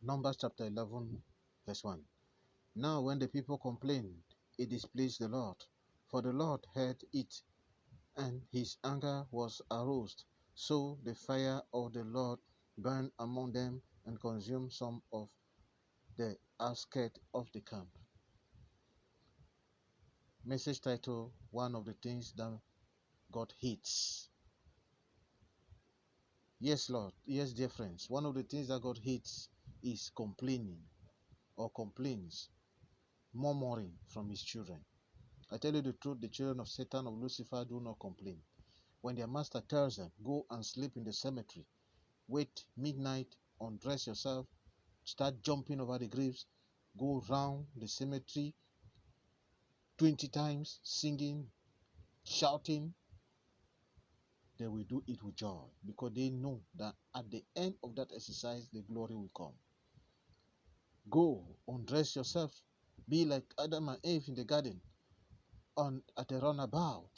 Numbers chapter 11, verse 1. Now when the people complained, it displeased the Lord, for the Lord heard it, and his anger was aroused. So the fire of the Lord burned among them and consumed some of the outskirts of the camp. Message title: One of the things that God hates. Yes, Lord. Yes, dear friends. One of the things that God hates is complaining or complaints, murmuring from his children. I tell you the truth, the children of Satan, of Lucifer, do not complain. When their master tells them, go and sleep in the cemetery, wait midnight, undress yourself, start jumping over the graves, go round the cemetery 20 times, singing, shouting, they will do it with joy because they know that at the end of that exercise, the glory will come. Go, undress yourself, be like Adam and Eve in the garden, at a runabout.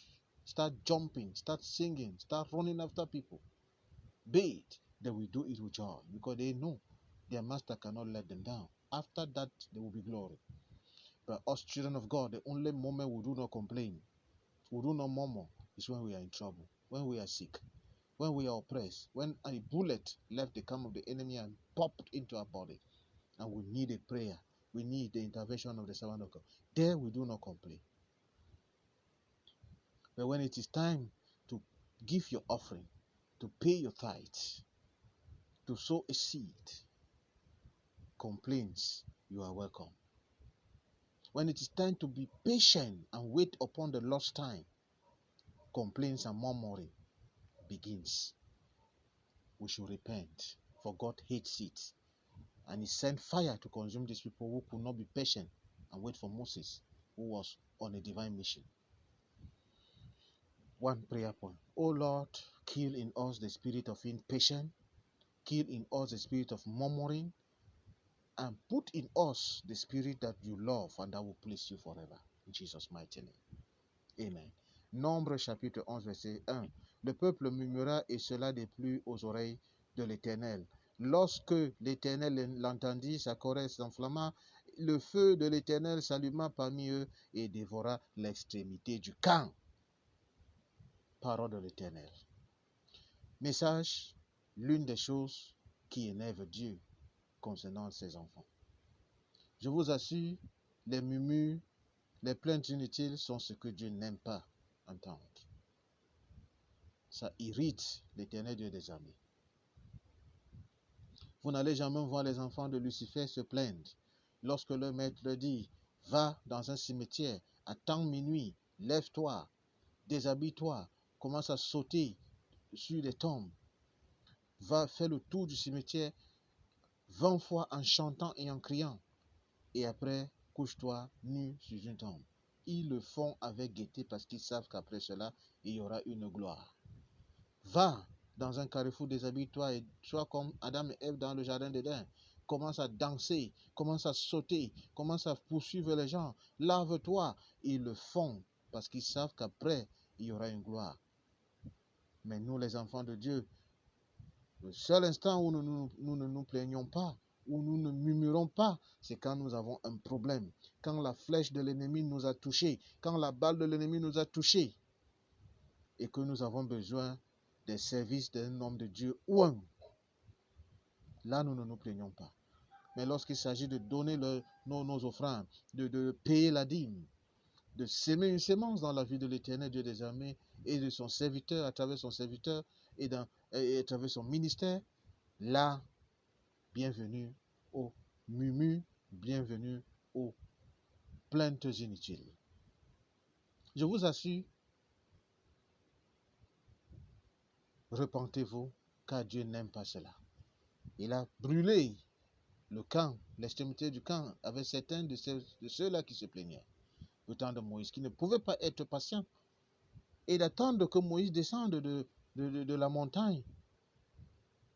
Start jumping, start singing, start running after people. Bathe, they will do it with joy because they know their master cannot let them down. After that, there will be glory. But us children of God, the only moment we do not complain, we do not murmur, is when we are in trouble, when we are sick, when we are oppressed, when a bullet left the camp of the enemy and popped into our body, and we need a prayer, we need the intervention of the servant of God. There we do not complain. But when it is time to give your offering, to pay your tithes, to sow a seed, complaints, you are welcome. When it is time to be patient and wait upon the Lord's time, complaints and murmuring begins. We should repent, for God hates it. And he sent fire to consume these people who could not be patient and wait for Moses, who was on a divine mission. One prayer point. Oh Lord, kill in us the spirit of impatience, kill in us the spirit of murmuring, and put in us the spirit that you love and that will please you forever. In Jesus' mighty name. Amen. Nombre chapitre 11, verset 1. Le peuple murmura et cela déplut aux oreilles de l'Éternel. Lorsque l'Éternel l'entendit, sa colère s'enflamma, le feu de l'Éternel s'alluma parmi eux et dévora l'extrémité du camp. Parole de l'Éternel. Message: l'une des choses qui énerve Dieu concernant ses enfants. Je vous assure, les murmures, les plaintes inutiles sont ce que Dieu n'aime pas entendre. Ça irrite l'Éternel Dieu des armées. Vous n'allez jamais voir les enfants de Lucifer se plaindre lorsque leur maître leur dit: va dans un cimetière, attends minuit, lève-toi, déshabille-toi, commence à sauter sur les tombes, va faire le tour du cimetière 20 fois en chantant et en criant, et après couche-toi nu sur une tombe. Ils le font avec gaieté parce qu'ils savent qu'après cela, il y aura une gloire. Va dans un carrefour, déshabille-toi et sois comme Adam et Ève dans le jardin d'Éden. Commence à danser, commence à sauter, commence à poursuivre les gens. Lave-toi. Ils le font parce qu'ils savent qu'après, il y aura une gloire. Mais nous, les enfants de Dieu, le seul instant où nous ne nous plaignons pas, où nous ne murmurons pas, c'est quand nous avons un problème, quand la flèche de l'ennemi nous a touchés, quand la balle de l'ennemi nous a touchés, et que nous avons besoin des services d'un homme de Dieu ou un. Là, nous ne nous plaignons pas. Mais lorsqu'il s'agit de donner nos offrandes, de payer la dîme, de s'aimer une sémence dans la vie de l'Éternel Dieu des armées et de son serviteur, à travers son serviteur et à travers son ministère, là, bienvenue aux murmures, bienvenue aux plaintes inutiles. Je vous assure, repentez-vous, car Dieu n'aime pas cela. Il a brûlé le camp, l'extrémité du camp, avec certains de ceux-là qui se plaignaient. Le temps de Moïse, qui ne pouvait pas être patient et d'attendre que Moïse descende de la montagne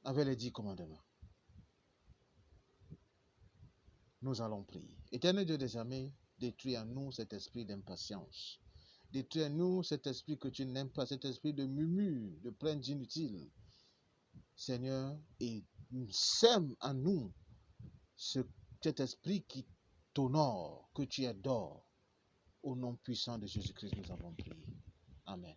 avec les 10 commandements. Nous allons prier. Éternel Dieu des armées, détruis en nous cet esprit d'impatience. Détruis en nous cet esprit que tu n'aimes pas, cet esprit de murmure, de plaintes inutiles. Seigneur, et sème en nous cet esprit qui t'honore, que tu adores. Au nom puissant de Jésus-Christ, nous avons prié. Amen.